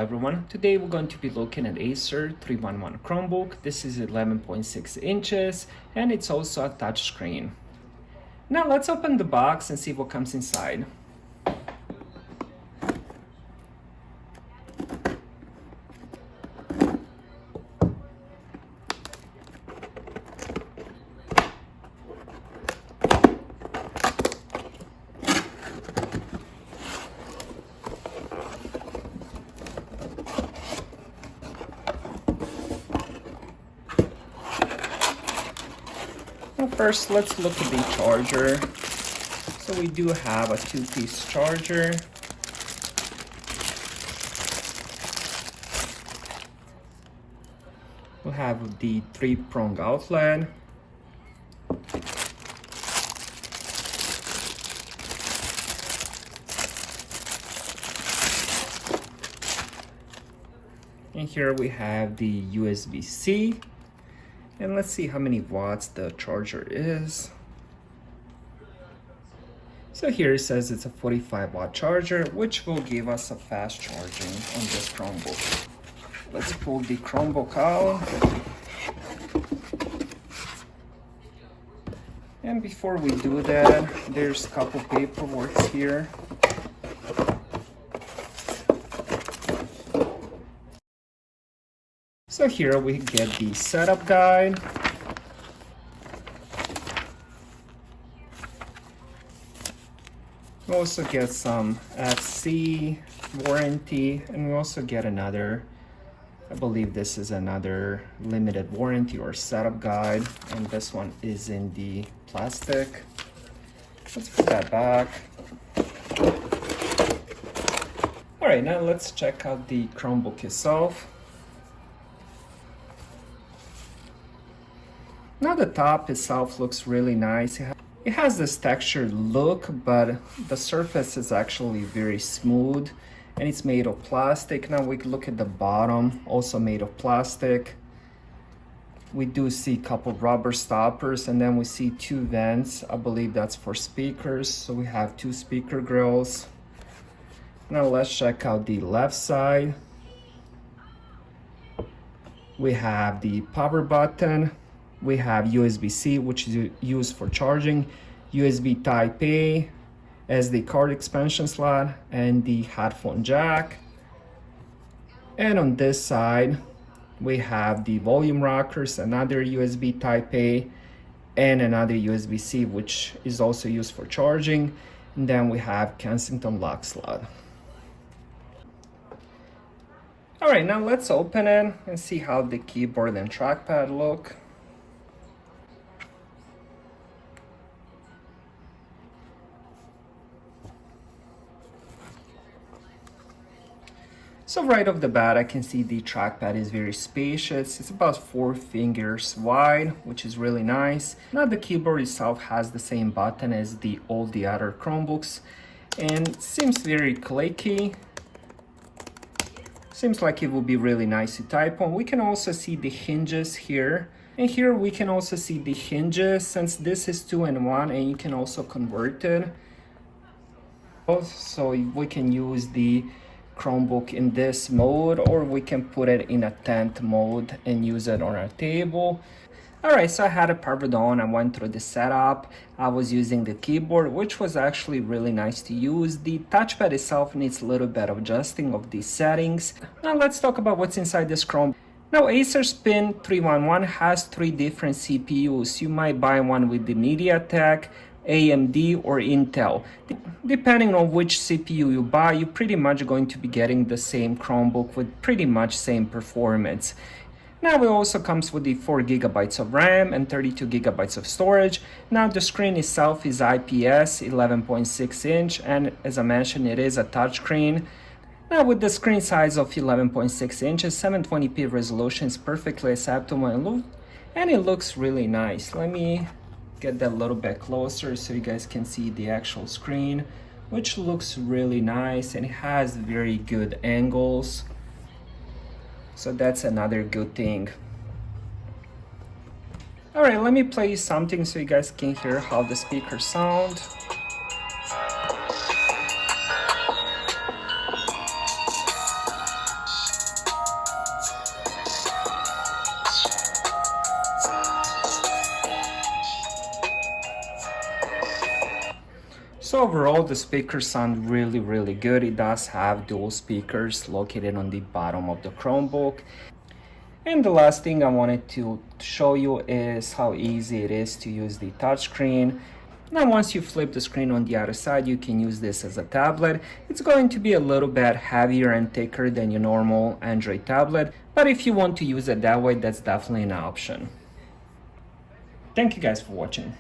everyone, today we're going to be looking at Acer 311 Chromebook. This is 11.6 inches and it's also a touchscreen. Now let's open the box and see what comes inside. Well, first, let's look at the charger. So we do have a two-piece charger. We'll have the three-prong outlet. And here we have the USB-C. And let's see how many watts the charger is. So here it says it's a 45-watt charger, which will give us a fast charging on this Chromebook. Let's pull the Chromebook out. And before we do that, there's a couple paperwork here. So here we get the setup guide. We also get some FC warranty, and we also get another, I believe this is another limited warranty or setup guide, and this one is in the plastic. Let's put that back. All right, now let's check out the Chromebook itself. Now the top itself looks really nice. It has this textured look, but the surface is actually very smooth and it's made of plastic. Now we can look at the bottom, also made of plastic. We do see a couple rubber stoppers, and then we see two vents. I believe that's for speakers. So we have two speaker grills. Now let's check out the left side. We have the power button. We have USB-C, which is used for charging, USB Type-A as the card expansion slot, and the headphone jack. And on this side, we have the volume rockers, another USB Type-A, and another USB-C, which is also used for charging. And then we have Kensington lock slot. All right, now let's open it and see how the keyboard and trackpad look. So right off the bat, I can see the trackpad is very spacious. It's about 4 fingers wide, which is really nice. Now the keyboard itself has the same button as all the other Chromebooks, and seems very clicky. Seems like it will be really nice to type on. We can also see the hinges here. And here we can also see the hinges, since this is 2-in-1, and you can also convert it. So we can use the Chromebook in this mode, or we can put it in a tent mode and use it on our table. Alright, so I had it powered on. I went through the setup. I was using the keyboard, which was actually really nice to use. The touchpad itself needs a little bit of adjusting of the settings. Now let's talk about what's inside this Chromebook. Now Acer Spin 311 has 3 different CPUs. You might buy one with the MediaTek, AMD, or Intel. Depending on which CPU you buy, you're pretty much going to be getting the same Chromebook with pretty much same performance. Now it also comes with the 4 GB of RAM and 32 GB of storage. Now the screen itself is IPS 11.6 inch, and as I mentioned, it is a touchscreen. Now with the screen size of 11.6 inches, 720p resolution is perfectly acceptable and it looks really nice. Let me get that a little bit closer so you guys can see the actual screen, which looks really nice, and it has very good angles. So that's another good thing. All right, let me play you something so you guys can hear how the speakers sound. So overall, the speakers sound really good. It does have dual speakers located on the bottom of the Chromebook. And the last thing I wanted to show you is how easy it is to use the touchscreen. Now once you flip the screen on the other side, you can use this as a tablet. It's going to be a little bit heavier and thicker than your normal Android tablet, but if you want to use it that way, that's definitely an option. Thank you guys for watching.